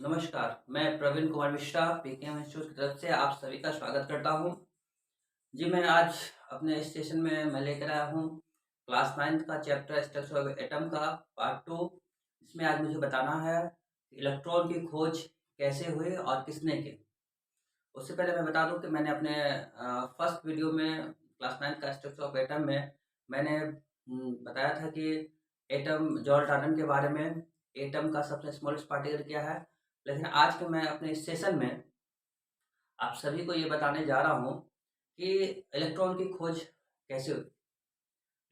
नमस्कार, मैं Praveen Kumar Mishra PKM institute की तरफ से आप सभी का स्वागत करता हूँ। जी, मैं आज अपने इस सेशन में मैं लेकर आया हूँ क्लास 9th का चैप्टर स्ट्रक्चर ऑफ एटम का पार्ट 2। इसमें आज मुझे बताना है इलेक्ट्रॉन की खोज कैसे हुई और किसने की। उससे पहले मैं बता दूँ कि मैंने अपने फर्स्ट वीडियो में क्लास 9th का स्ट्रक्चर ऑफ एटम में मैंने बताया था कि एटम जॉर्ज डाल्टन के बारे में, एटम का सबसे स्मॉलेस्ट पार्टिकल क्या है। लेकिन आज के मैं अपने इस सेशन में आप सभी को ये बताने जा रहा हूँ कि इलेक्ट्रॉन की खोज कैसे हुई,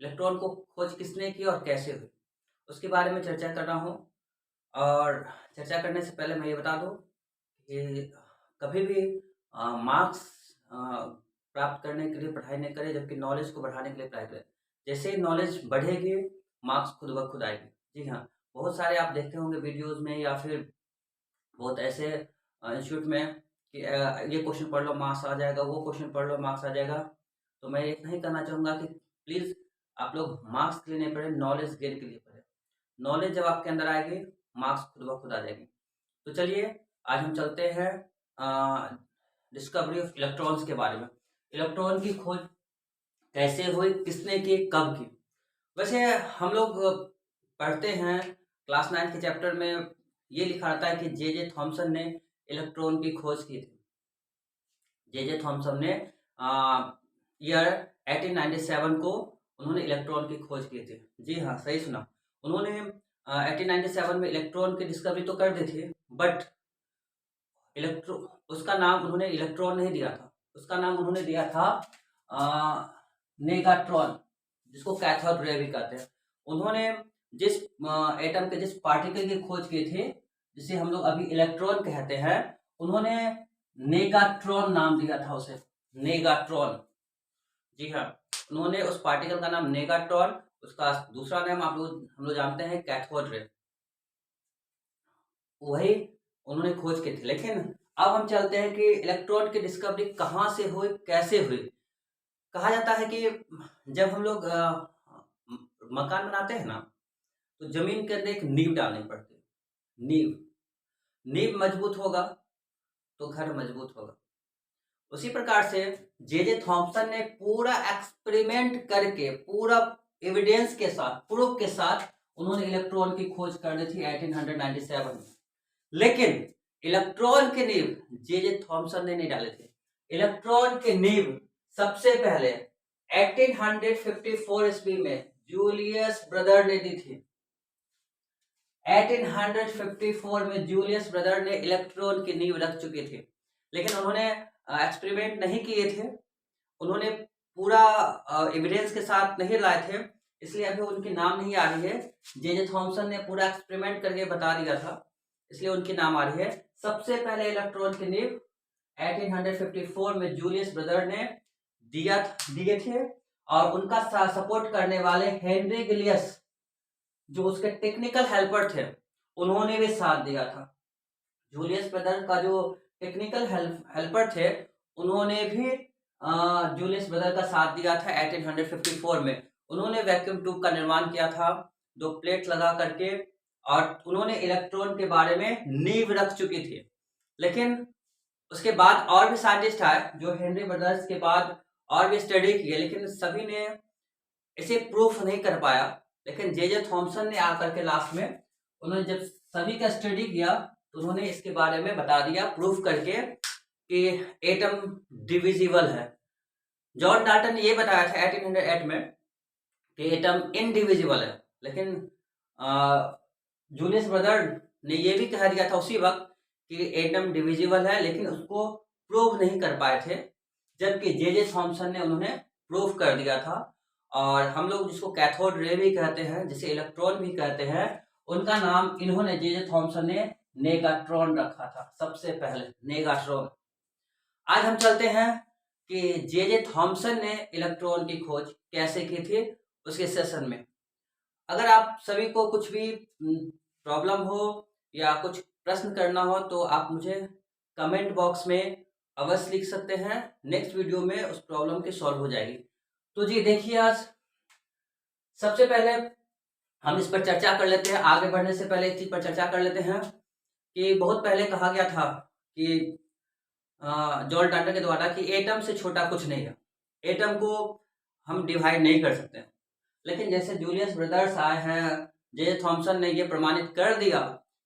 इलेक्ट्रॉन को खोज किसने की और कैसे हुई, उसके बारे में चर्चा कर रहा हूँ। और चर्चा करने से पहले मैं ये बता दूँ कि कभी भी मार्क्स प्राप्त करने के लिए पढ़ाई नहीं करें, जबकि नॉलेज को बढ़ाने के लिए पढ़ाई करें। जैसे ही नॉलेज बढ़ेगी, मार्क्स खुद ब खुद आएगी। जी हाँ, बहुत सारे आप देखते होंगे वीडियोज़ में या फिर बहुत ऐसे इंस्टीट्यूट में कि ये क्वेश्चन पढ़ लो मार्क्स आ जाएगा, वो क्वेश्चन पढ़ लो मार्क्स आ जाएगा। तो मैं ये नहीं कहना चाहूँगा कि प्लीज़ आप लोग मार्क्स के लिए नहीं पढ़ें, नॉलेज गेन के लिए पढ़ें। नॉलेज जब आपके अंदर आएगी, मार्क्स खुद ब खुद आ जाएगी। तो चलिए आज हम चलते हैं डिस्कवरी ऑफ इलेक्ट्रॉन्स के बारे में। इलेक्ट्रॉन की खोज कैसे हुई, किसने की, कब की। वैसे हम लोग पढ़ते हैं क्लास 9 के चैप्टर में, ये लिखा रहता है कि जे थॉमसन ने इलेक्ट्रॉन की खोज की थी। जे थॉमसन ने ईयर 1897 को उन्होंने इलेक्ट्रॉन की खोज की थी। जी हाँ, सही सुना। उन्होंने 1897 में इलेक्ट्रॉन की डिस्कवरी तो कर दी थी, बट इलेक्ट्रो उसका नाम उन्होंने इलेक्ट्रॉन नहीं दिया था, उसका नाम उन्होंने दिया था नेगाट्रॉन, जिसको कैथोड रे भी कहते हैं। उन्होंने जिस एटम के जिस पार्टिकल की खोज की थी, जिसे हम लोग अभी इलेक्ट्रॉन कहते हैं, उन्होंने नेगाट्रॉन नाम दिया था उसे, नेगाट्रॉन। जी हाँ, उन्होंने उस पार्टिकल का नाम नेगाट्रॉन, उसका दूसरा नाम हम लोग जानते हैं कैथोड रे, वही उन्होंने खोज की थी। लेकिन अब हम चलते हैं कि इलेक्ट्रॉन की डिस्कवरी कहाँ से हुई, कैसे हुई। कहा जाता है कि जब हम लोग मकान बनाते हैं ना, तो जमीन के अंदर एक नींव डालनी पड़ती है। नींव नींव मजबूत होगा तो घर मजबूत होगा। उसी प्रकार से जे थॉमसन ने पूरा एक्सपेरिमेंट करके, पूरा एविडेंस के साथ, प्रूफ के साथ उन्होंने इलेक्ट्रॉन की खोज कर दी थी 1897 में। लेकिन इलेक्ट्रॉन के नींव जे थॉमसन ने नहीं डाले थे। इलेक्ट्रॉन के नींव सबसे पहले 1854 ईस्वी में जूलियस ब्रदर ने दी थी। 1854 में जूलियस ब्रदर ने इलेक्ट्रॉन की नींव रख चुके थे। लेकिन उन्होंने एक्सपेरिमेंट नहीं किए थे, उन्होंने पूरा एविडेंस के साथ नहीं लाए थे, इसलिए अभी उनकी नाम नहीं आ रही है। जे थॉमसन ने पूरा एक्सपेरिमेंट करके बता दिया था, इसलिए उनकी नाम आ रही है। सबसे पहले इलेक्ट्रॉन की नींव 1854 में जूलियस ब्रदर ने दिए थे, और उनका सपोर्ट करने वाले हेनरी गिलियस, जो उसके टेक्निकल हेल्पर थे, उन्होंने भी साथ दिया था। जूलियस ब्रदर का जो टेक्निकल हेल्पर थे, उन्होंने भी जूलियस ब्रदर का साथ दिया था 1854 में। उन्होंने वैक्यूम ट्यूब का निर्माण किया था, दो प्लेट लगा करके, और उन्होंने इलेक्ट्रॉन के बारे में नींव रख चुकी थी। लेकिन उसके बाद और भी साइंटिस्ट आए जो हेनरी ब्रदर्स के बाद और भी स्टडी किए, लेकिन सभी ने इसे प्रूफ नहीं कर पाया। लेकिन जे थॉमसन ने आकर के लास्ट में, उन्होंने जब सभी का स्टडी किया, तो उन्होंने इसके बारे में बता दिया प्रूफ करके कि एटम डिविजिबल है। जॉन डाल्टन ने ये बताया था 1808 में कि एटम इनडिविजिबल है, लेकिन जूलियस ब्रदर ने ये भी कह दिया था उसी वक्त कि एटम डिविजिबल है, लेकिन उसको प्रूव नहीं कर पाए थे। जबकि जे थॉमसन ने उन्होंने प्रूफ कर दिया था। और हम लोग जिसको कैथोड रे भी कहते हैं, जिसे इलेक्ट्रॉन भी कहते हैं, उनका नाम इन्होंने जे थॉमसन ने नेगाट्रॉन रखा था, सबसे पहले नेगाट्रॉन। आज हम चलते हैं कि जे थॉमसन ने इलेक्ट्रॉन की खोज कैसे की थी, उसके सेशन में। अगर आप सभी को कुछ भी प्रॉब्लम हो या कुछ प्रश्न करना हो, तो आप मुझे कमेंट बॉक्स में अवश्य लिख सकते हैं। नेक्स्ट वीडियो में उस प्रॉब्लम की सॉल्व हो जाएगी। तो जी देखिए, आज सबसे पहले हम इस पर चर्चा कर लेते हैं। आगे बढ़ने से पहले एक चीज पर चर्चा कर लेते हैं कि बहुत पहले कहा गया था कि जॉन डाल्टन के द्वारा कि एटम से छोटा कुछ नहीं है, एटम को हम डिवाइड नहीं कर सकते। लेकिन जैसे जूलियस ब्रदर्स आए हैं, जे थॉमसन ने ये प्रमाणित कर दिया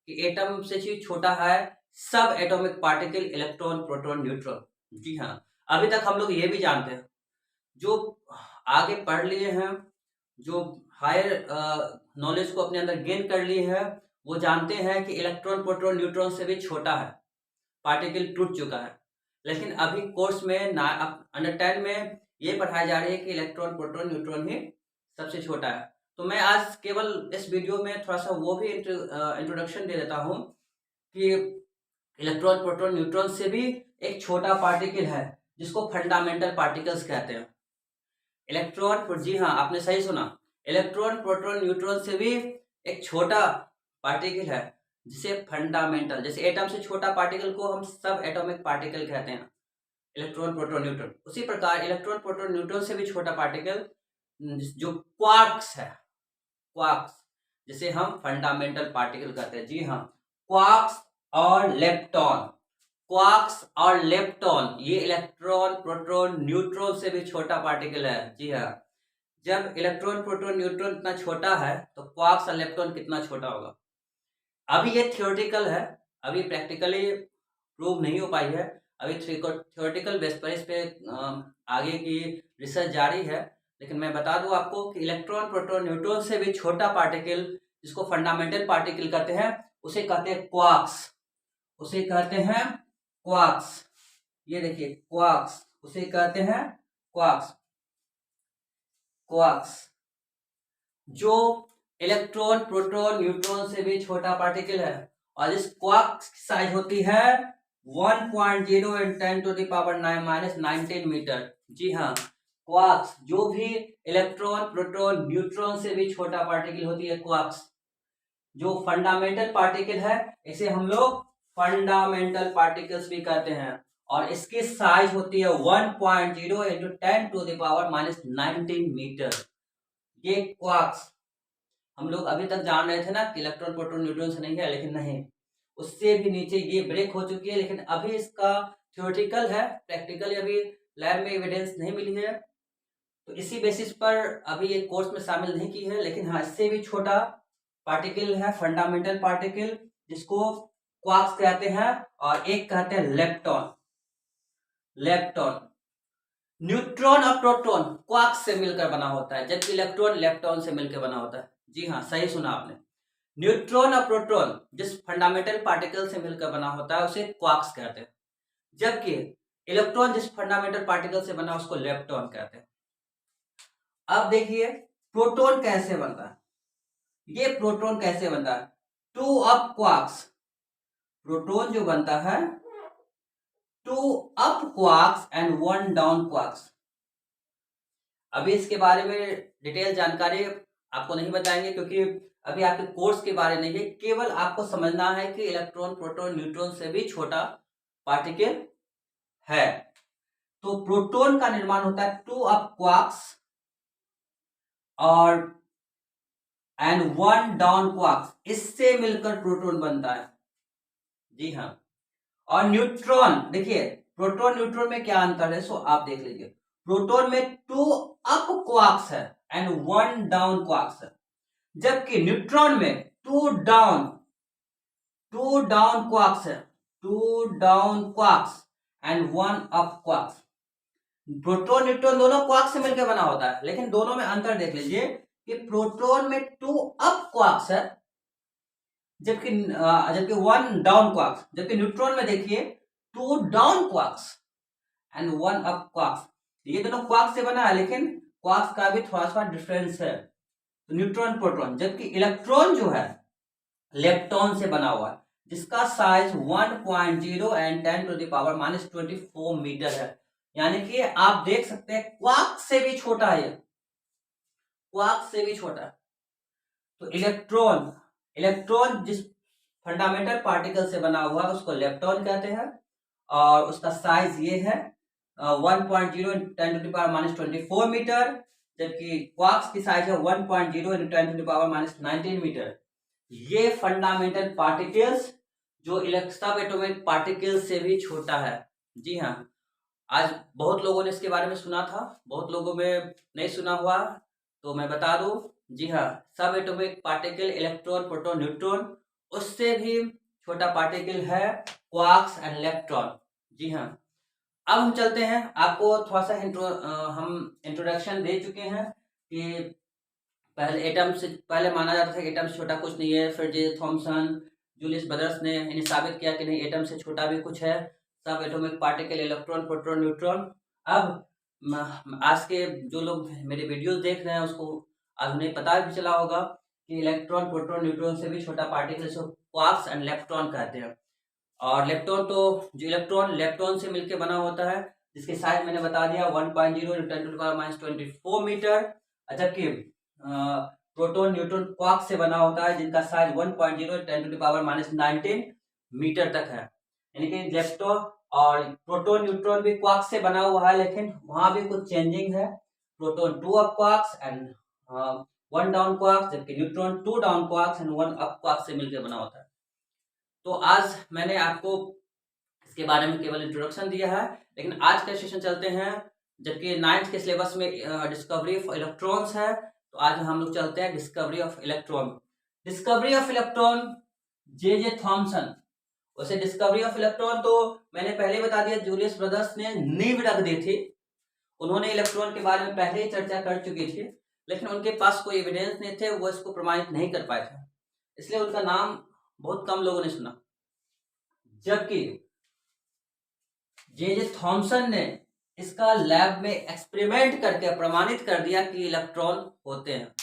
कि एटम से चीज छोटा है सब atomic particle, electron, proton, neutron. जी हाँ, अभी तक हम लोग ये भी जानते हैं, जो आगे पढ़ लिए हैं, जो हायर नॉलेज को अपने अंदर गेन कर लिए हैं, वो जानते हैं कि इलेक्ट्रॉन, प्रोटॉन, न्यूट्रॉन से भी छोटा है पार्टिकल, टूट चुका है। लेकिन अभी कोर्स में अंडर 10 में ये पढ़ाई जा रही है कि इलेक्ट्रॉन, प्रोटॉन, न्यूट्रॉन ही सबसे छोटा है। तो मैं आज केवल इस वीडियो में थोड़ा सा वो भी इंट्रोडक्शन दे देता हूँ कि इलेक्ट्रॉन, प्रोटॉन, न्यूट्रॉन से भी एक छोटा पार्टिकल है जिसको फंडामेंटल पार्टिकल्स कहते हैं। इलेक्ट्रॉन, जी हाँ आपने सही सुना, इलेक्ट्रॉन, प्रोटॉन, न्यूट्रॉन से भी एक छोटा पार्टिकल है जिसे फंडामेंटल, जैसे एटम से छोटा पार्टिकल को हम सब एटॉमिक पार्टिकल कहते हैं, इलेक्ट्रॉन, प्रोटॉन, न्यूट्रॉन। उसी प्रकार इलेक्ट्रॉन, प्रोटॉन, न्यूट्रॉन से भी छोटा पार्टिकल जो क्वार्क्स है, क्वार्क्स जिसे हम फंडामेंटल पार्टिकल कहते हैं। जी हाँ, क्वार्क्स और लेप्टॉन, क्वार्क्स और लेप्टॉन ये इलेक्ट्रॉन, प्रोटॉन, न्यूट्रॉन से भी छोटा पार्टिकल है। जी हाँ, जब इलेक्ट्रॉन, प्रोटॉन, न्यूट्रॉन इतना छोटा है तो क्वार्क्स और लेप्टॉन कितना छोटा होगा। अभी ये थियोरेटिकल है, अभी प्रैक्टिकली प्रूव नहीं हो पाई है, अभी थियोरेटिकल बेस पर इस पे आगे की रिसर्च जारी है। लेकिन मैं बता दूं आपको कि इलेक्ट्रॉन, प्रोटॉन, न्यूट्रॉन से भी छोटा पार्टिकल जिसको फंडामेंटल पार्टिकल कहते हैं, उसे कहते हैं क्वार्क्स, उसे कहते हैं क्वार्क्स। ये देखिए क्वार्क्स, उसे कहते हैं क्वार्क्स, क्वार्क्स जो इलेक्ट्रॉन, प्रोटॉन, न्यूट्रॉन से भी छोटा पार्टिकल है। और इस क्वार्क्स की साइज होती है 1.0 × 10⁻⁻19 मीटर। जी हाँ, क्वार्क्स जो भी इलेक्ट्रॉन, प्रोटॉन, न्यूट्रॉन से भी छोटा पार्टिकल होती है क्वार्क्स, जो फंडामेंटल पार्टिकल है इसे हम लोग फंडामेंटल पार्टिकल्स भी कहते हैं। और इसकी साइज होती है 1.0 × 10⁻⁻19 मीटर। ये क्वार्क्स हम लोग अभी तक जान रहे थे ना कि इलेक्ट्रॉन, प्रोटॉन, न्यूट्रॉन से नहीं है, लेकिन नहीं, उससे भी नीचे ये ब्रेक हो चुकी है। लेकिन अभी इसका थ्योरेटिकल है, प्रैक्टिकली अभी लैब में एविडेंस नहीं मिली है, तो इसी बेसिस पर अभी ये कोर्स में शामिल नहीं की है। लेकिन हाँ, इससे भी छोटा पार्टिकल है फंडामेंटल पार्टिकल जिसको क्वार्क्स कहते हैं, और एक कहते हैं लेप्टॉन। लेप्टॉन, न्यूट्रॉन और प्रोटॉन क्वार्क्स से मिलकर बना होता है, जबकि इलेक्ट्रॉन लेप्टॉन से मिलकर बना होता है। जी हाँ, सही सुना आपने, न्यूट्रॉन और प्रोटॉन जिस फंडामेंटल पार्टिकल से मिलकर बना होता है उसे क्वार्क्स कहते हैं, जबकि इलेक्ट्रॉन जिस फंडामेंटल पार्टिकल से बना उसको लेप्टॉन कहते हैं। अब देखिए प्रोटॉन कैसे बनता है, ये प्रोटॉन कैसे बनता है, 2 अप क्वार्क्स, प्रोटॉन जो बनता है 2 up quarks and 1 down quarks. अभी इसके बारे में डिटेल जानकारी आपको नहीं बताएंगे क्योंकि अभी आपके कोर्स के बारे नहीं है, केवल आपको समझना है कि इलेक्ट्रॉन, प्रोटॉन, न्यूट्रॉन से भी छोटा पार्टिकल है। तो प्रोटॉन का निर्माण होता है 2 अप क्वार्क्स और एंड 1 डाउन क्वार्क्स, इससे मिलकर प्रोटॉन बनता है। जी हाँ, और न्यूट्रॉन, देखिए प्रोटॉन, न्यूट्रॉन में क्या अंतर है, सो आप देख लीजिए। प्रोटॉन में 2 अप क्वार्क्स है एंड 1 डाउन क्वार्क्स है, जबकि न्यूट्रॉन में 2 डाउन क्वार्क्स है, 2 down quarks and 1 up quarks. Proton, neutron दोनों क्वार्क्स से मिलकर बना होता है, लेकिन दोनों में अंतर देख लीजिए कि प्रोटॉन में 2 अप क्वार्क्स है जबकि 1 डाउन क्वार्क्स, जबकि न्यूट्रॉन में देखिए 2 down quarks and 1 up quarks. ये दोनों क्वार्क्स से बना है, लेकिन क्वार्क्स का भी थोड़ा सा डिफरेंस है, तो न्यूट्रॉन, प्रोटॉन। जबकि इलेक्ट्रॉन जो है लेप्टॉन से बना हुआ है, जिसका साइज 1.0 एंड 10⁻⁻24 मीटर है। यानी कि आप देख सकते हैं क्वार्क से भी छोटा है, क्वार्क से भी छोटा। तो इलेक्ट्रॉन जिस फंडामेंटल पार्टिकल से बना हुआ है उसको लेप्टॉन कहते हैं, और उसका साइज ये है 1.0 × 10⁻⁻24 मीटर, जबकि क्वार्क्स की साइज है 1.0 × 10⁻⁻19 मीटर। ये फंडामेंटल पार्टिकल्स जो सब एटॉमिक पार्टिकल से भी छोटा है। जी हाँ, आज बहुत लोगों ने इसके बारे में सुना था, बहुत लोगों में नहीं सुना हुआ, तो मैं बता दूं। जी हाँ, सब atomic particle electron, proton, neutron, उससे भी छोटा पार्टिकल है क्वार्क्स एंड इलेक्ट्रॉन। जी हाँ, अब हम चलते हैं, आपको थोड़ा सा हम इंट्रोडक्शन दे चुके हैं कि पहले एटम से पहले माना जाता था कि एटम से छोटा कुछ नहीं है। फिर जे थॉमसन, जूलियस ब्रदर्स ने इन्हें साबित किया कि नहीं, एटम से छोटा भी कुछ है। सब atomic particle electron, proton, neutron. अब आज के जो लोग मेरे वीडियोस देख रहे हैं उसको आज उन्हें पता भी चला होगा कि इलेक्ट्रॉन, प्रोटॉन, न्यूट्रॉन से भी छोटा पार्टिकल इसको क्वार्क्स एंड लेप्टॉन कहते हैं। और लेप्टॉन तो जो इलेक्ट्रॉन लेप्टॉन से मिलकर बना होता है, जिसकी साइज मैंने बता दिया 1.0 × 10⁻24 मीटर। जबकि प्रोटॉन, न्यूट्रॉन क्वार्क से बना होता है, जिनका साइज 1.0 × 10⁻19 मीटर तक है। यानी कि लेप्टॉन और प्रोटॉन, न्यूट्रॉन भी क्वार्क से बना हुआ है, लेकिन वहां भी कुछ चेंजिंग है। Proton 2 up quarks and 1 down quark, जबकि neutron 2 down quarks and 1 up quark से मिलकर बना होता है। तो आज मैंने आपको इसके बारे में केवल इंट्रोडक्शन दिया है, लेकिन आज का सेशन चलते हैं। जबकि 9th के सिलेबस में डिस्कवरी ऑफ इलेक्ट्रॉन्स है, तो आज हम लोग चलते हैं discovery of electron. Discovery of electron J Thomson. वैसे डिस्कवरी ऑफ इलेक्ट्रॉन तो मैंने पहले बता दिया, जूलियस ब्रदर्स ने नींव रख दी थी। उन्होंने इलेक्ट्रॉन के बारे में पहले ही चर्चा कर चुकी थी, लेकिन उनके पास कोई एविडेंस नहीं थे, वो इसको प्रमाणित नहीं कर पाए थे, इसलिए उनका नाम बहुत कम लोगों ने सुना। जबकि जे थॉमसन ने इसका लैब में एक्सपेरिमेंट करके प्रमाणित कर दिया कि इलेक्ट्रॉन होते हैं।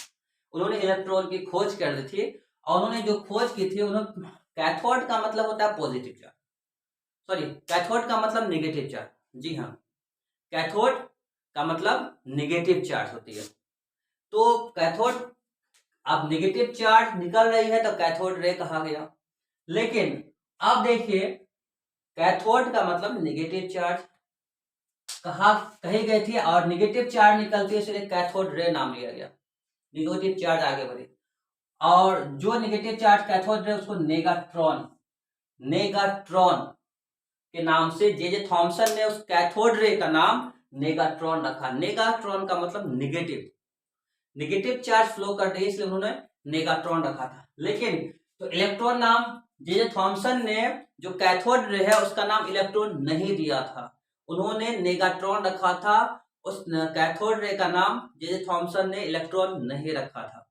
उन्होंने इलेक्ट्रॉन की खोज कर दी थी, और उन्होंने जो खोज की थी, उन्होंने कैथोड का मतलब होता है पॉजिटिव चार्ज, सॉरी कैथोड का मतलब नेगेटिव चार्ज। जी हाँ, कैथोड का मतलब नेगेटिव चार्ज होती है। तो कैथोड अब नेगेटिव चार्ज निकल रही है तो कैथोड रे कहा गया। लेकिन अब देखिए, कैथोड का मतलब नेगेटिव चार्ज कही गई थी, और नेगेटिव चार्ज निकलती है, इसलिए कैथोड रे नाम लिया गया। नेगेटिव चार्ज आगे बढ़े, और जो नेगेटिव चार्ज कैथोड रे उसको नेगाट्रॉन के नाम से जे थॉमसन ने उस कैथोड रे का नाम नेगाट्रॉन रखा। नेगाट्रॉन का मतलब नेगेटिव चार्ज फ्लो कर रही है, इसलिए उन्होंने नेगाट्रॉन रखा था। लेकिन तो इलेक्ट्रॉन नाम जे थॉमसन ने जो कैथोड रे है उसका नाम इलेक्ट्रॉन नहीं दिया था, उन्होंने नेगाट्रॉन रखा था। उस कैथोड रे का नाम जे थॉमसन ने इलेक्ट्रॉन नहीं रखा था,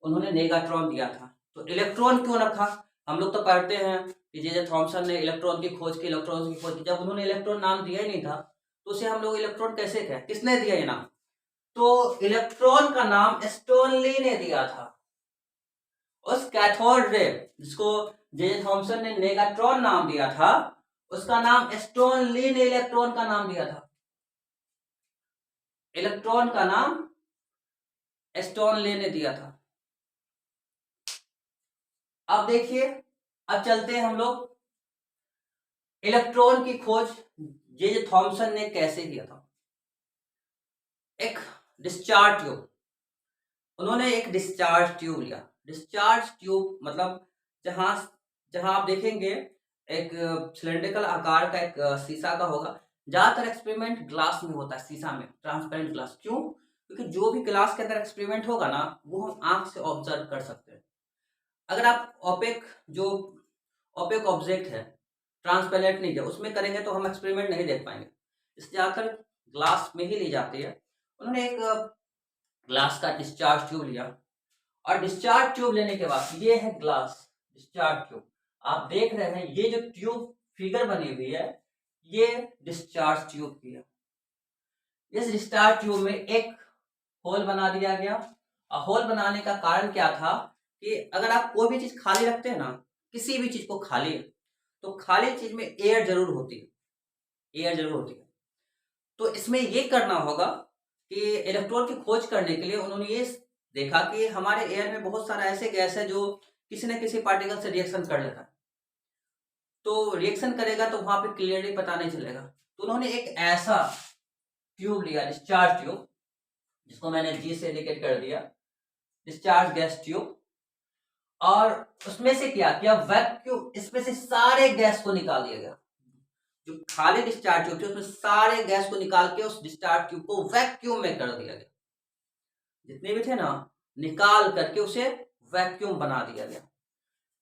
उन्होंने नेगाट्रॉन दिया था। तो इलेक्ट्रॉन क्यों रखा? हम लोग तो पढ़ते हैं कि जे थॉमसन ने इलेक्ट्रॉन की खोज की। जब उन्होंने इलेक्ट्रॉन नाम दिया ही नहीं था, तो उसे हम लोग इलेक्ट्रॉन कैसे कहें? किसने दिया ये नाम? तो इलेक्ट्रॉन का नाम स्टोनली ने दिया था। उस कैथोड रे जिसको जे थॉमसन ने नेगाट्रॉन नाम दिया था, उसका नाम स्टोनली ने इलेक्ट्रॉन का नाम दिया था। इलेक्ट्रॉन का नाम स्टोनली ने दिया था। अब देखिए, अब चलते हैं हम लोग, इलेक्ट्रॉन की खोज जे थॉमसन ने कैसे किया था। एक डिस्चार्ज ट्यूब, उन्होंने एक डिस्चार्ज ट्यूब लिया। डिस्चार्ज ट्यूब मतलब जहां आप देखेंगे एक सिलेंड्रिकल आकार का एक शीशा का होगा। ज्यादातर एक्सपेरिमेंट ग्लास में होता है, शीशा में, ट्रांसपेरेंट ग्लास। क्यों? क्योंकि जो भी ग्लास के अंदर एक्सपेरिमेंट होगा ना, वो हम आंख से ऑब्जर्व कर सकते हैं। अगर आप ओपेक ऑब्जेक्ट है, ट्रांसपेरेंट नहीं है, उसमें करेंगे तो हम एक्सपेरिमेंट नहीं देख पाएंगे, इसलिए ज्यादातर ग्लास में ही ली जाती है। उन्होंने एक ग्लास का डिस्चार्ज ट्यूब लिया, और डिस्चार्ज ट्यूब लेने के बाद, ये है ग्लास डिस्चार्ज ट्यूब, आप देख रहे हैं ये जो ट्यूब फिगर बनी हुई है, ये डिस्चार्ज ट्यूब की है। इस डिस्चार्ज ट्यूब में एक होल बना दिया गया। और होल बनाने का कारण क्या था कि अगर आप कोई भी चीज खाली रखते हैं ना, किसी भी चीज को खाली, तो खाली चीज में एयर जरूर होती है। तो इसमें ये करना होगा कि इलेक्ट्रॉन की खोज करने के लिए उन्होंने ये देखा कि हमारे एयर में बहुत सारा ऐसे गैस है जो किसी न किसी पार्टिकल से रिएक्शन कर लेता है। तो रिएक्शन करेगा तो वहां पे क्लियरली पता नहीं चलेगा। तो उन्होंने एक ऐसा ट्यूब लिया, डिस्चार्ज ट्यूब, जिसको मैंने जी से इंडिकेट कर दिया, डिस्चार्ज गैस ट्यूब। और उसमें से क्या किया, वैक्यूम, इसमें से सारे गैस को निकाल दिया गया। जो खाली डिस्चार्ज ट्यूब थी उसमें सारे गैस को निकाल के उस डिस्चार्ज ट्यूब को वैक्यूम में कर दिया गया। जितने भी थे ना, निकाल करके उसे वैक्यूम बना दिया गया।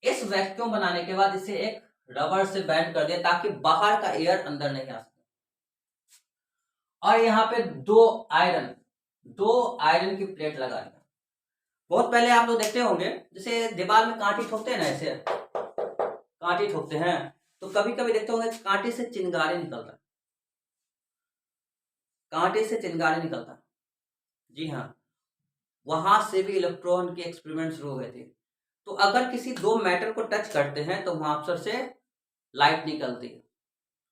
इस वैक्यूम बनाने के बाद इसे एक रबर से बैंड कर दिया ताकि बाहर का एयर अंदर नहीं आ सके। और यहाँ पे दो आयरन की प्लेट लगा दिया। बहुत पहले आप लोग देखते होंगे, जैसे दीवार में कांटी ठोकते हैं ना, ऐसे कांटी ठोकते हैं, तो कभी कभी देखते होंगे कांटे से चिंगारी निकलता है, कांटे से चिंगारी निकलता है। जी हाँ, वहां से भी इलेक्ट्रॉन के एक्सपेरिमेंट शुरू हुए थे। तो अगर किसी दो मेटल को टच करते हैं तो वहां अक्सर से लाइट निकलती है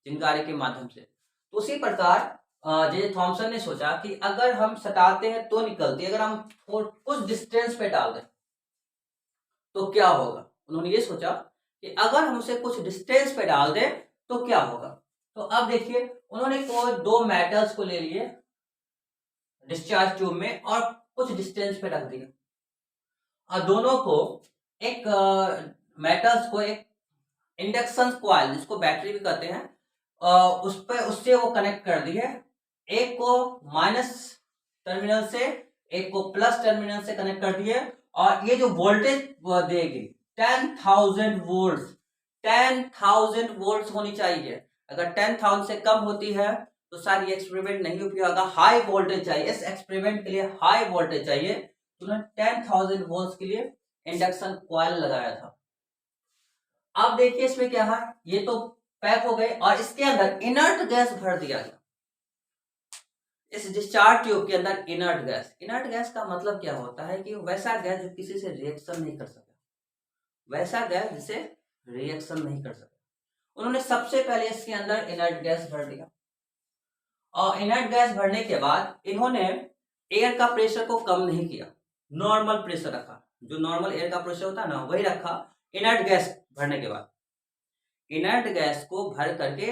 चिंगारी के माध्यम से। तो उसी प्रकार जे थॉमसन ने सोचा कि अगर हम सटाते हैं तो निकलती है, अगर हम कुछ डिस्टेंस पे डाल दें तो क्या होगा। उन्होंने ये सोचा कि अगर हम उसे कुछ डिस्टेंस पे डाल दें तो क्या होगा। तो अब देखिए, उन्होंने कोई दो मेटल्स को ले लिए डिस्चार्ज ट्यूब में और कुछ डिस्टेंस पे रख दिया, और दोनों को एक मेटल्स को एक इंडक्शन कॉइल, जिसको बैटरी भी कहते हैं, उस पे उससे वो कनेक्ट कर दिए। एक को माइनस टर्मिनल से, एक को प्लस टर्मिनल से कनेक्ट कर दिए, और ये जो वोल्टेज देगी 10,000 वोल्ट, 10,000 वोल्ट होनी चाहिए। अगर 10,000 से कम होती है तो शायद ये एक्सपेरिमेंट नहीं उपयोग होगा। हाई वोल्टेज चाहिए इस एक्सपेरिमेंट के लिए, हाई वोल्टेज चाहिए। तो उन्होंने 10,000 वोल्ट के लिए इंडक्शन कॉइल लगाया था। अब देखिए इसमें क्या है, ये तो पैक हो गए और इसके अंदर इनर्ट गैस भर दिया गया। इस डिस्चार्ज ट्यूब के अंदर इनर्ट गैस का मतलब क्या होता है कि वैसा गैस जो किसी से रिएक्शन नहीं कर सके, वैसा गैस जिसे रिएक्शन नहीं कर सके। उन्होंने सबसे पहले इसके अंदर इनर्ट गैस भर दिया, और इनर्ट गैस भरने के बाद इन्होंने एयर का प्रेशर को कम नहीं किया, नॉर्मल प्रेशर रखा। जो नॉर्मल एयर का प्रेशर होता है ना, वही रखा। इनर्ट गैस भरने के बाद इनर्ट गैस को भर करके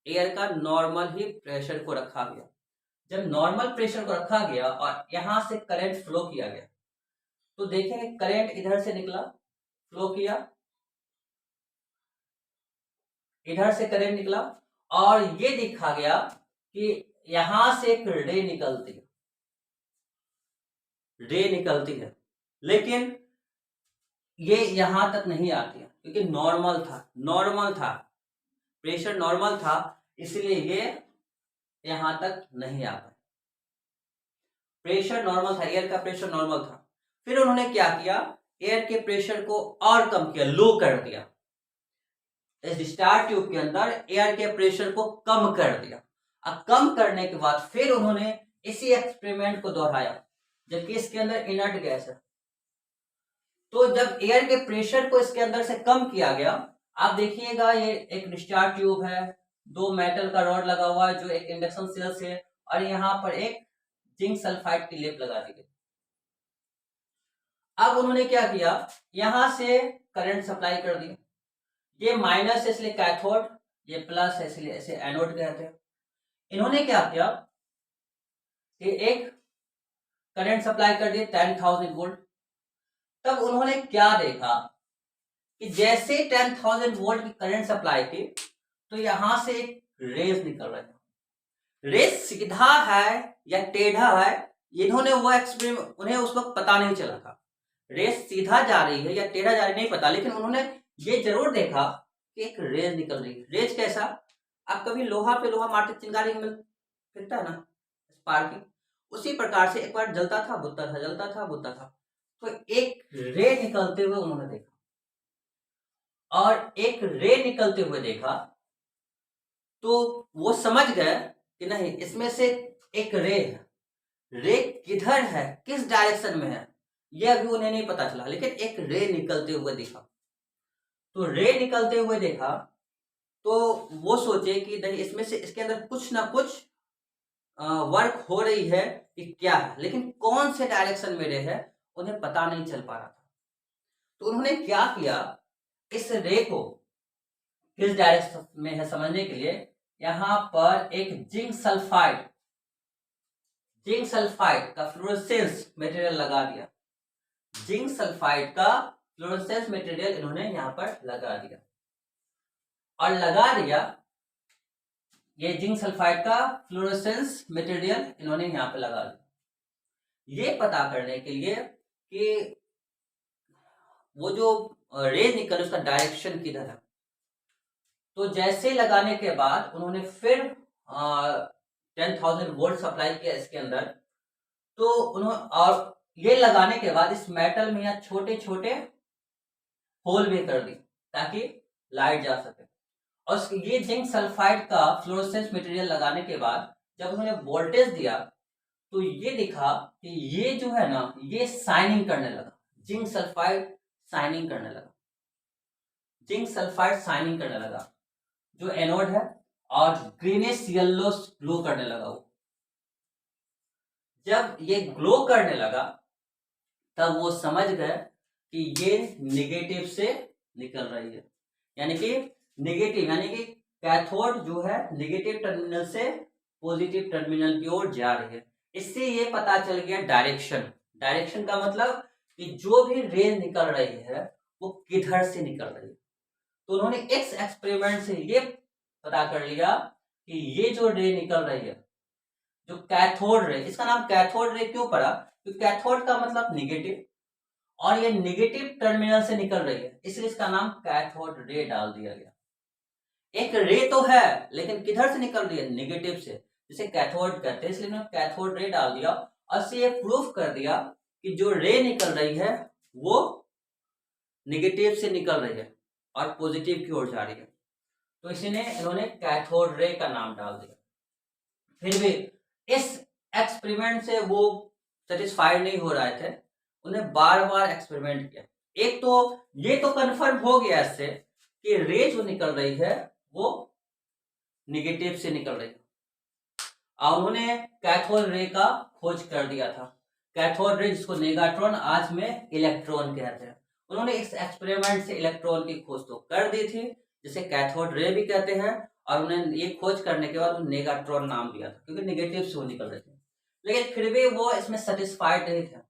एयर का नॉर्मल ही प्रेशर को रखा गया। जब नॉर्मल प्रेशर को रखा गया और यहां से करंट फ्लो किया गया, तो देखेंगे करंट इधर से निकला, फ्लो किया, इधर से करंट निकला, और ये दिखा गया कि यहां से एक रे निकलती है, लेकिन ये यहां तक नहीं आती है क्योंकि नॉर्मल था, प्रेशर नॉर्मल था, इसलिए ये यहां तक नहीं आ पाए। प्रेशर नॉर्मल था, एयर का प्रेशर नॉर्मल था। फिर उन्होंने क्या किया, एयर के प्रेशर को और कम किया, लो कर दिया। इस डिस्चार्ज ट्यूब के अंदर एयर के प्रेशर को कम कर दिया। अब कम करने के बाद फिर उन्होंने इसी एक्सपेरिमेंट को दोहराया, जबकि इसके अंदर इनर्ट गैस है। तो जब एयर के प्रेशर को इसके अंदर से कम किया गया, आप देखिएगा ये एक डिस्चार्ज ट्यूब है, दो मेटल का रॉड लगा हुआ है जो एक इंडक्शन सेल से, और यहाँ पर एक जिंक सल्फाइड की लेप लगा दी गई। अब उन्होंने क्या किया, यहां से करंट सप्लाई कर दिया। ये माइनस है इसलिए कैथोड, ये प्लस है इसलिए इसे एनोड कहते हैं। इन्होंने क्या किया कि एक करंट सप्लाई कर दिया 10,000 वोल्ट। तब उन्होंने क्या देखा कि जैसे 10,000 वोल्ट की करंट सप्लाई की, तो यहां से एक रेस निकल रहा है। रेस सीधा है या टेढ़ा है, इन्होंने वो एक्सपेरिमेंट, उन्हें उस वक्त पता नहीं चला था रेस सीधा जा रही है या टेढ़ा जा रही नहीं पता, लेकिन उन्होंने ये जरूर देखा कि एक रेज निकल रही है। रेज कैसा, आप कभी लोहा पे लोहा मारते चिंगारी फिरता है ना, स्पार्किंग, उसी प्रकार से एक बार जलता था बुझता था, जलता था बुझता था। तो एक रे निकलते हुए उन्होंने देखा, और एक रे निकलते हुए देखा तो वो समझ गए कि नहीं, इसमें से एक रे है। रे किधर है, किस डायरेक्शन में है, ये अभी उन्हें नहीं पता चला, लेकिन एक रे निकलते हुए देखा। तो रे निकलते हुए देखा तो वो सोचे कि नहीं, इसमें से इसके अंदर कुछ ना कुछ वर्क हो रही है कि क्या है, लेकिन कौन से डायरेक्शन में रे है उन्हें पता नहीं चल पा रहा था। तो उन्होंने क्या किया, इस रे को किस डायरेक्शन में है समझने के लिए यहां पर एक जिंक सल्फाइड का फ्लोरोसेंस मटेरियल लगा दिया। जिंक सल्फाइड का फ्लोरोसेंस मटेरियल इन्होंने यहाँ पर लगा दिया, और लगा दिया ये जिंक सल्फाइड का फ्लोरोसेंस मटेरियल इन्होंने यहाँ पे लगा दिया, ये पता करने के लिए कि वो जो रेज निकल उसका डायरेक्शन किधर है। तो जैसे लगाने के बाद उन्होंने फिर 10,000 वोल्ट सप्लाई किया इसके अंदर, तो उन्होंने, और ये लगाने के बाद इस मेटल में यहाँ छोटे छोटे होल भी कर दी ताकि लाइट जा सके। और ये जिंक सल्फाइड का फ्लोरोसेंस मटेरियल लगाने के बाद जब उन्होंने वोल्टेज दिया तो ये दिखा कि ये जो है ना ये शाइनिंग करने लगा, जिंक सल्फाइड शाइनिंग करने लगा, जिंक सल्फाइड शाइनिंग करने लगा जो एनोड है, और ग्रीनिश येलो ग्लो करने लगा। वो जब ये ग्लो करने लगा तब वो समझ गए कि ये नेगेटिव से निकल रही है, यानी कि नेगेटिव, यानी कि कैथोड जो है नेगेटिव टर्मिनल से पॉजिटिव टर्मिनल की ओर जा रही है। इससे ये पता चल गया डायरेक्शन। डायरेक्शन का मतलब कि जो भी रेज निकल रही है वो किधर से निकल रही है। तो उन्होंने इस एक्सपेरिमेंट से ये पता कर लिया कि ये जो रे निकल रही है, जो कैथोड रे, इसका नाम कैथोड रे क्यों पड़ा, क्योंकि कैथोड का मतलब निगेटिव, और ये निगेटिव टर्मिनल से निकल रही है, इसलिए इसका नाम कैथोड रे डाल दिया गया। एक रे तो है लेकिन किधर से निकल रही है, निगेटिव से, जिसे कैथोड कहते हैं, इसलिए उन्होंने कैथोड रे डाल दिया, और से ये प्रूफ कर दिया कि जो रे निकल रही है वो निगेटिव से निकल रही है और पॉजिटिव की ओर जा रही है। तो इन्होंने कैथोड रे का नाम डाल दिया। फिर भी इस एक्सपेरिमेंट से वो सेटिस्फाइड नहीं हो रहे थे, उन्हें बार बार एक्सपेरिमेंट किया। एक तो ये तो कंफर्म हो गया इससे कि रे जो निकल रही है वो निगेटिव से निकल रही है, और उन्होंने कैथोड रे का खोज कर दिया था। कैथोड रे जिसको नेगाट्रॉन आज में इलेक्ट्रॉन कहते हैं, उन्होंने इस एक्सपेरिमेंट से इलेक्ट्रॉन की खोज तो कर दी थी जिसे कैथोड रे भी कहते हैं, और उन्हें ये खोज करने के बाद उन्हें नेगाट्रॉन नाम दिया था क्योंकि नेगेटिव से वो निकल रहे थे। लेकिन फिर भी वो इसमें सेटिस्फाइड नहीं थे,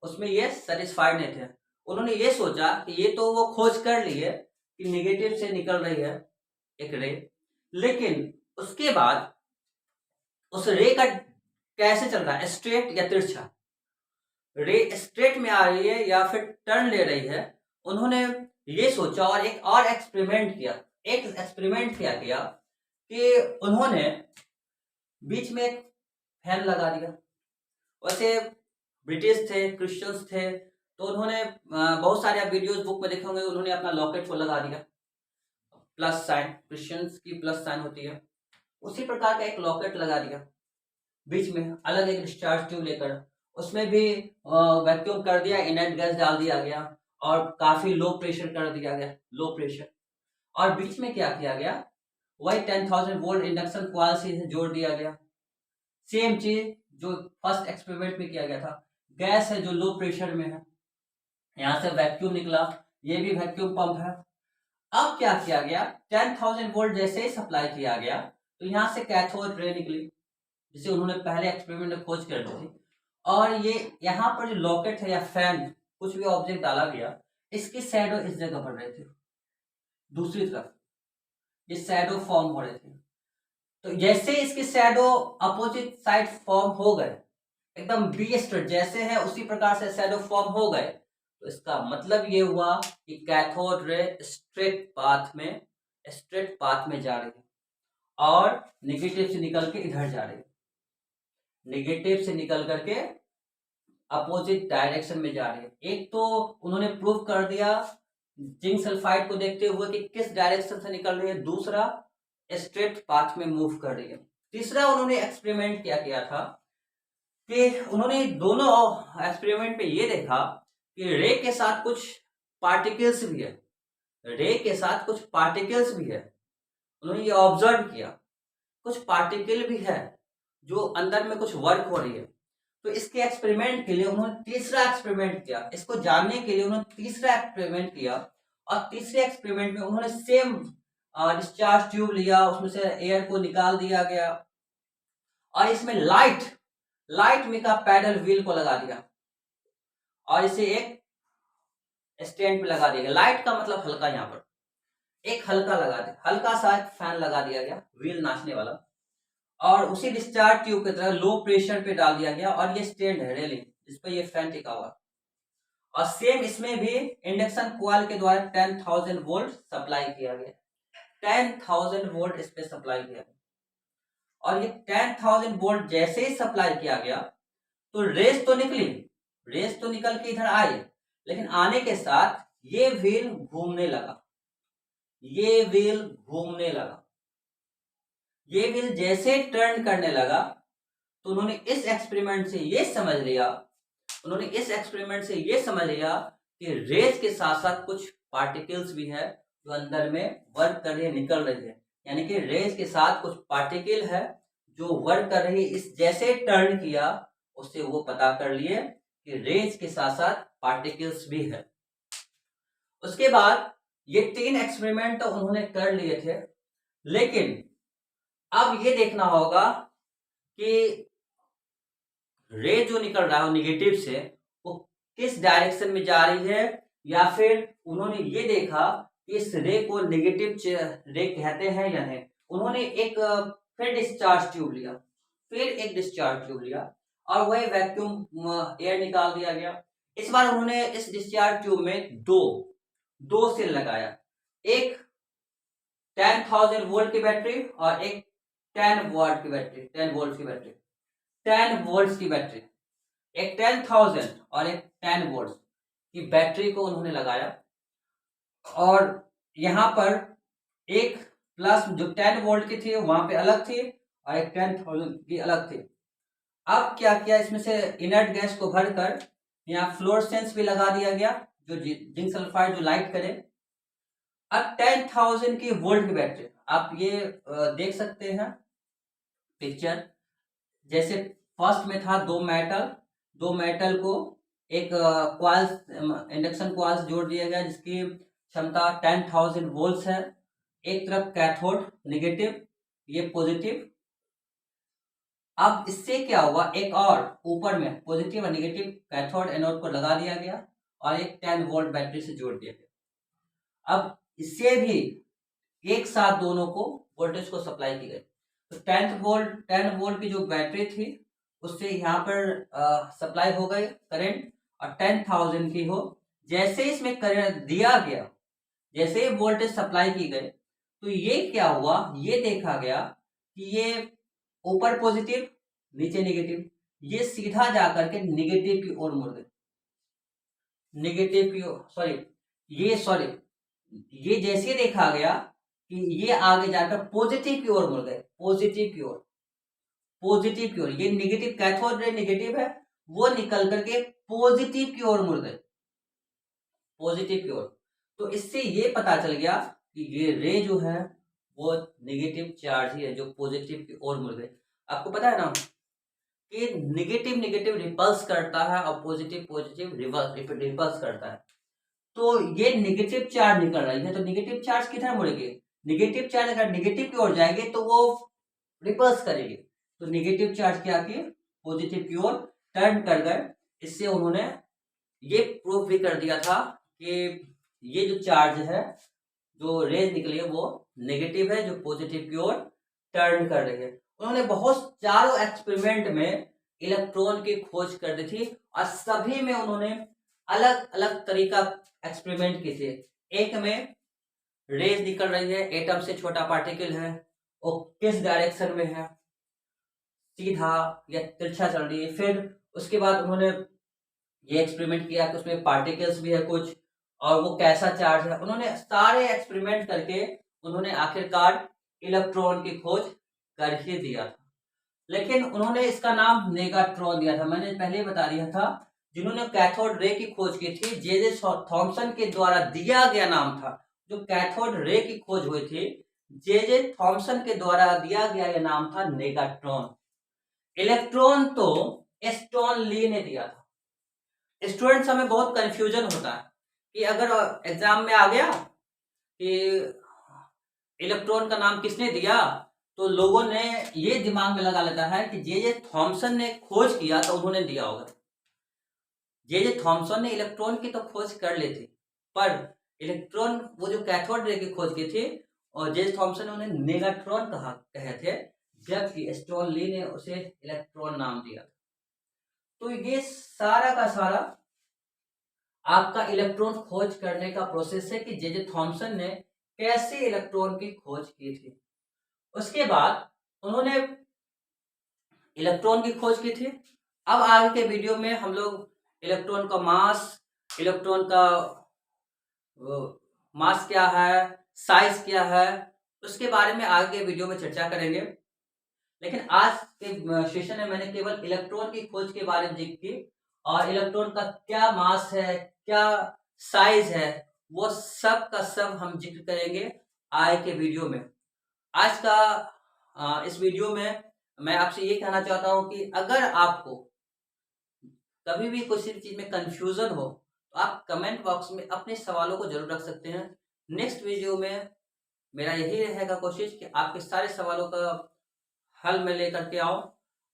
उसमें ये सेटिस्फाइड नहीं थे। उन्होंने ये सोचा कि ये तो वो खोज कर ली है कि नेगेटिव से निकल रही है एक रे, लेकिन उसके बाद उस रे का कैसे चल रहा है, स्ट्रेट या तिरछा, रे स्ट्रेट में आ रही है या फिर टर्न ले रही है। उन्होंने ये सोचा और एक और एक्सपेरिमेंट किया। एक एक्सपेरिमेंट क्या किया कि उन्होंने बीच में एक फैन लगा दिया। वैसे ब्रिटिश थे, क्रिश्चियंस थे, तो उन्होंने बहुत सारे आप वीडियोस बुक में देखे होंगे, उन्होंने अपना लॉकेट को लगा दिया, प्लस साइन, क्रिश्चियंस की प्लस साइन होती है, उसी प्रकार का एक लॉकेट लगा दिया बीच में, अलग एक डिस्चार्ज ट्यूब लेकर, उसमें भी वैक्यूम कर दिया, इनर्ट गैस डाल दिया गया और काफी लो प्रेशर कर दिया गया, लो प्रेशर। और बीच में क्या किया गया, वही 10,000 वोल्ट इंडक्शन कॉइल से जोड़ दिया गया। सेम चीज जो फर्स्ट एक्सपेरिमेंट में किया गया था, गैस है जो लो प्रेशर में है, यहां से वैक्यूम निकला, ये भी वैक्यूम पंप है। अब क्या किया गया, 10,000 वोल्ट जैसे ही सप्लाई किया गया तो यहाँ से कैथोड रे निकली जिसे उन्होंने पहले एक्सपेरिमेंट में खोज कर ली थी, और ये यहाँ पर जो लॉकेट है या फैन कुछ भी ऑब्जेक्ट डाला गया, इसकी शैडो इस जगह बढ़ रही थी, दूसरी तरफ ये शैडो फॉर्म हो रहे थे। तो जैसे इसकी शैडो अपोजिट साइड फॉर्म हो गए, एकदम बी स्ट्रेट जैसे है उसी प्रकार से शैडो फॉर्म हो गए, तो इसका मतलब ये हुआ कि कैथोड रे स्ट्रेट पाथ में जा रही है और नेगेटिव से निकल के इधर जा रही है, नेगेटिव से निकल करके अपोजिट डायरेक्शन में जा रही है। एक तो उन्होंने प्रूव कर दिया जिंक सल्फाइड को देखते हुए कि किस डायरेक्शन से निकल रही है, दूसरा स्ट्रेट पाथ में मूव कर रही है। तीसरा उन्होंने एक्सपेरिमेंट क्या किया था कि उन्होंने दोनों एक्सपेरिमेंट में ये देखा कि रे के साथ कुछ पार्टिकल्स भी है, रे के साथ कुछ पार्टिकल्स भी है। उन्होंने ये ऑब्जर्व किया कुछ पार्टिकल भी है जो अंदर में कुछ वर्क हो रही है। तो इसके एक्सपेरिमेंट के लिए उन्होंने तीसरा एक्सपेरिमेंट किया, इसको जानने के लिए उन्होंने तीसरा एक्सपेरिमेंट किया, और तीसरे एक्सपेरिमेंट में उन्होंने सेम डिस्चार्ज ट्यूब लिया, उसमें से एयर को निकाल दिया गया और इसमें लाइट में का पैडल व्हील को लगा दिया और इसे एक स्टैंड पे लगा दिया गया। लाइट का मतलब हल्का, यहाँ पर एक हल्का लगा दिया, हल्का सा एक फैन लगा दिया गया, व्हील नाचने वाला, और उसी डिस्चार्ज ट्यूब की तरह लो प्रेशर पे डाल दिया गया, और ये स्टैंड है रेलिंग जिस पर ये फैन टिका हुआ। और सेम इसमें भी इंडक्शन कॉइल के द्वारा 10,000 वोल्ट सप्लाई किया गया, 10,000 वोल्ट इस पे सप्लाई किया गया। और ये 10,000 वोल्ट जैसे ही सप्लाई किया गया तो रेस तो निकली, रेस तो निकल के इधर आई, लेकिन आने के साथ ये व्हील घूमने लगा, ये व्हील घूमने लगा। ये व्हील जैसे टर्न करने लगा तो उन्होंने इस एक्सपेरिमेंट से ये समझ लिया, उन्होंने इस एक्सपेरिमेंट से ये समझ लिया कि रेस के साथ साथ कुछ पार्टिकल्स भी है जो अंदर में वर्क कर रही है, निकल रही है। यानी कि रेस के साथ कुछ पार्टिकल है जो वर्क कर रही है। इस जैसे टर्न किया उससे वो पता कर लिए कि रेस के साथ साथ पार्टिकल्स भी है। उसके बाद ये 3 एक्सपेरिमेंट तो उन्होंने कर लिए थे, लेकिन अब ये देखना होगा कि रे जो निकल रहा है निगेटिव से वो किस डायरेक्शन में जा रही है, या फिर उन्होंने ये देखा कि इस रे को नेगेटिव रे कहते हैं या नहीं। उन्होंने एक फिर डिस्चार्ज ट्यूब लिया, फिर एक डिस्चार्ज ट्यूब लिया, और वही वैक्यूम एयर निकाल दिया गया। इस बार उन्होंने इस डिस्चार्ज ट्यूब में दो सेल लगाया, एक 10,000 वोल्ट की बैटरी और एक 10 वोल्ट की बैटरी, 10 वोल्ट की बैटरी, 10 वोल्ट की बैटरी, एक 10,000 और एक 10 वोल्ट की बैटरी को उन्होंने लगाया। और यहाँ पर एक प्लस जो 10 वोल्ट की थी वहां पे अलग थी और एक 10,000 की अलग थी। अब क्या किया, इसमें से इनर्ट गैस को भरकर यहाँ फ्लोरेसेंस भी लगा दिया गया जो जिंक सल्फाइड जो लाइट करे। अब 10,000 की वोल्ट की बैटरी, आप ये देख सकते हैं पिक्चर, जैसे फर्स्ट में था दो मेटल को एक क्वाल्स इंडक्शन क्वाल्स जोड़ दिया गया जिसकी क्षमता 10,000 वोल्ट्स है। एक तरफ कैथोड नेगेटिव, ये पॉजिटिव। अब इससे क्या हुआ, एक और ऊपर में पॉजिटिव और नेगेटिव कैथोड एनोड को लगा दिया गया और एक 10 वोल्ट बैटरी से जोड़ दिया गया। अब इससे भी एक साथ दोनों को वोल्टेज को सप्लाई की गई। तो 10 वोल्ट की जो बैटरी थी उससे यहाँ पर सप्लाई हो गई करंट, और 10,000 की हो, जैसे इसमें करंट दिया गया, जैसे वोल्टेज सप्लाई की गई तो ये क्या हुआ, ये देखा गया कि ये ऊपर पॉजिटिव नीचे नेगेटिव, ये सीधा जाकर के नेगेटिव की ओर मुड़ गए, नेगेटिव की ओर ये जैसे देखा गया कि ये आगे जाकर पॉजिटिव की ओर मुड़ गए, पॉजिटिव की ओर। ये नेगेटिव कैथोड रे नेगेटिव है, वो निकल करके पॉजिटिव की ओर मुड़ गए, पॉजिटिव की ओर। तो इससे ये पता चल गया कि ये रे जो है वो नेगेटिव चार्ज ही है जो पॉजिटिव की ओर मुड़ गए। आपको पता है ना कि नेगेटिव रिपल्स करता है और पॉजिटिव रिपल्स करता है। तो ये नेगेटिव चार्ज निकल रही है, तो नेगेटिव चार्ज किधर मुड़ेगी, नेगेटिव चार्ज अगर नेगेटिव की ओर जाएंगे तो वो रिपल्स करेगी। तो नेगेटिव चार्ज क्या किए, पॉजिटिव की ओर टर्न कर गए। इससे उन्होंने ये प्रूफ भी कर दिया था कि ये जो चार्ज है, जो रेज निकली है वो नेगेटिव है जो पॉजिटिव की ओर टर्न कर रही है। उन्होंने बहुत चारों एक्सपेरिमेंट में इलेक्ट्रॉन की खोज कर दी थी और सभी में उन्होंने अलग अलग तरीका एक्सपेरिमेंट किए थे। एक में रेज निकल रही है, एटम से छोटा पार्टिकल है, वो किस डायरेक्शन में है, सीधा या तिरछा चल रही है। फिर उसके बाद उन्होंने ये एक्सपेरिमेंट किया कि उसमें पार्टिकल्स भी है कुछ, और वो कैसा चार्ज है। उन्होंने सारे एक्सपेरिमेंट करके उन्होंने आखिरकार इलेक्ट्रॉन की खोज कर ही दिया था, लेकिन उन्होंने इसका नाम नेगाट्रॉन दिया था। मैंने पहले बता दिया था, जिन्होंने कैथोड रे की खोज की थी जे थॉमसन के द्वारा दिया गया नाम था। जो कैथोड रे की खोज हुई थी जे थॉमसन के द्वारा दिया गया यह नाम था नेगाट्रॉन। इलेक्ट्रॉन तो स्टोन ली ने दिया था। स्टूडेंट्स हमें बहुत कंफ्यूजन होता है कि अगर एग्जाम में आ गया कि इलेक्ट्रॉन का नाम किसने दिया, तो लोगों ने ये दिमाग में लगा लेता है कि जे थॉमसन ने खोज किया तो उन्होंने दिया होगा। जे थॉमसन ने इलेक्ट्रॉन की तो खोज कर ली थी, पर इलेक्ट्रॉन वो जो कैथोड रे की खोज की थी और जेम्स थॉमसन ने उन्हें नेगाट्रॉन कहे थे, जबकि स्टोनली ने उसे इलेक्ट्रॉन नाम दिया। तो ये सारा का सारा आपका इलेक्ट्रॉन खोज करने का प्रोसेस है कि जे थॉमसन ने कैसे इलेक्ट्रॉन की खोज की थी। उसके बाद उन्होंने इलेक्ट्रॉन की खोज की थी। अब आगे के वीडियो में हम लोग इलेक्ट्रॉन का मास, इलेक्ट्रॉन का मास क्या है, साइज क्या है, उसके बारे में आगे के वीडियो में चर्चा करेंगे। लेकिन आज के सेशन में मैंने केवल इलेक्ट्रॉन की खोज के बारे में जिक्र की और इलेक्ट्रॉन का क्या मास है, क्या साइज है, वो सब का सब हम जिक्र करेंगे आगे के वीडियो में। आज का इस वीडियो में मैं आपसे ये कहना चाहता हूं कि अगर आपको कभी भी किसी चीज में कंफ्यूजन हो तो आप कमेंट बॉक्स में अपने सवालों को जरूर रख सकते हैं। नेक्स्ट वीडियो में मेरा यही रहेगा कोशिश कि आपके सारे सवालों का हल मैं लेकर के आऊं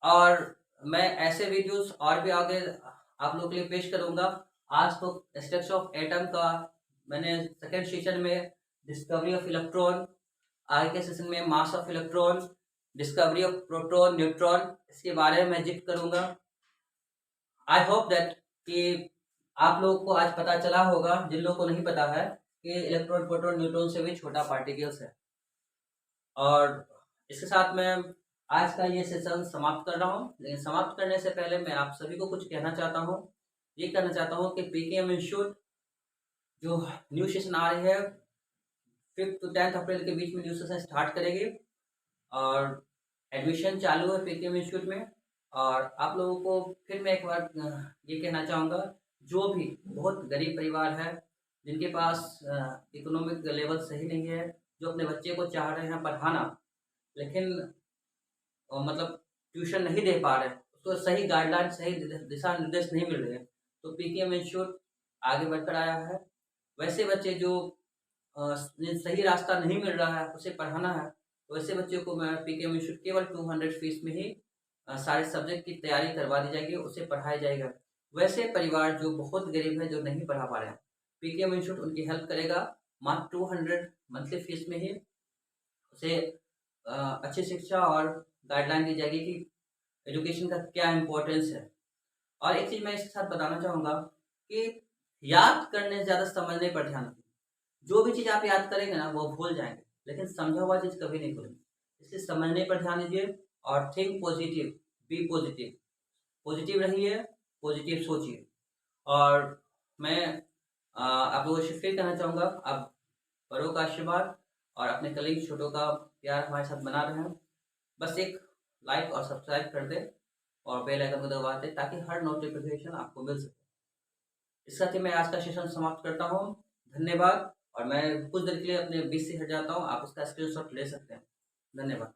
और मैं ऐसे वीडियोस और भी आगे आप लोगों के लिए पेश करूंगा। आज तो स्ट्रक्चर ऑफ एटम का मैंने सेकेंड सेशन में डिस्कवरी ऑफ इलेक्ट्रॉन, आगे के सेशन में mass of electron, discovery of proton, neutron, इसके बारे में मैं जिक्र करूंगा। आई होप दैट कि आप लोगों को आज पता चला होगा, जिन लोगों को नहीं पता है, कि इलेक्ट्रॉन, प्रोटॉन, न्यूट्रॉन से भी छोटा पार्टिकल्स है। और इसके साथ मैं आज का ये सेशन समाप्त कर रहा हूँ। लेकिन समाप्त करने से पहले मैं आप सभी को कुछ कहना चाहता हूँ। ये कहना चाहता हूँ कि पीकेएम इंस्टीट्यूट जो न्यू सेशन आ रही है 5 to 10 अप्रैल के बीच में न्यू सेशन स्टार्ट करेगी और एडमिशन चालू है पीकेएम इंस्टीट्यूट में। और आप लोगों को फिर मैं एक बार ये कहना चाहूँगा, जो भी बहुत गरीब परिवार है, जिनके पास इकोनॉमिक लेवल सही नहीं है, जो अपने बच्चे को चाह रहे हैं पढ़ाना लेकिन मतलब ट्यूशन नहीं दे पा रहे, उसको सही गाइडलाइन, सही दिशा निर्देश नहीं मिल रहे, तो पीकेएम इंस्टीट्यूट आगे बढ़कर आया है। वैसे बच्चे जो सही रास्ता नहीं मिल रहा है, उसे पढ़ाना है, तो वैसे बच्चों को मैं पीकेएम इंस्टीट्यूट केवल 200 फीस में ही सारे सब्जेक्ट की तैयारी करवा दी जाएगी, उसे पढ़ाया जाएगा। वैसे परिवार जो बहुत गरीब है, जो नहीं पढ़ा पा रहे हैं, पीकेएम इंस्टीट्यूट उनकी हेल्प करेगा। मात्र 200 मंथली फीस में ही उसे अच्छी शिक्षा और गाइडलाइन दी जाएगी कि एजुकेशन का क्या इम्पोर्टेंस है। और एक चीज़ मैं इसके साथ बताना चाहूँगा कि याद करने से ज़्यादा समझने पर ध्यान दीजिए। जो भी चीज़ आप याद करेंगे ना, वो भूल जाएंगे, लेकिन समझा हुआ चीज़ कभी नहीं भूलेंगे। इसलिए समझने पर ध्यान दीजिए और think positive, be positive, positive रहिए, पॉजिटिव सोचिए। और मैं आप लोगों से फिर कहना चाहूँगा, आप बड़ों का आशीर्वाद और अपने कलीग छोटों का प्यार हमारे साथ बना रहे हैं। बस एक लाइक और सब्सक्राइब कर दें और बेल आइकन को दबा दें ताकि हर नोटिफिकेशन आपको मिल सके। इस साथ ही मैं आज का सेशन समाप्त करता हूँ। धन्यवाद। और मैं कुछ देर के लिए अपने बीच से हट जाता हूँ, आप इसका स्क्रीनशॉट ले सकते हैं। धन्यवाद।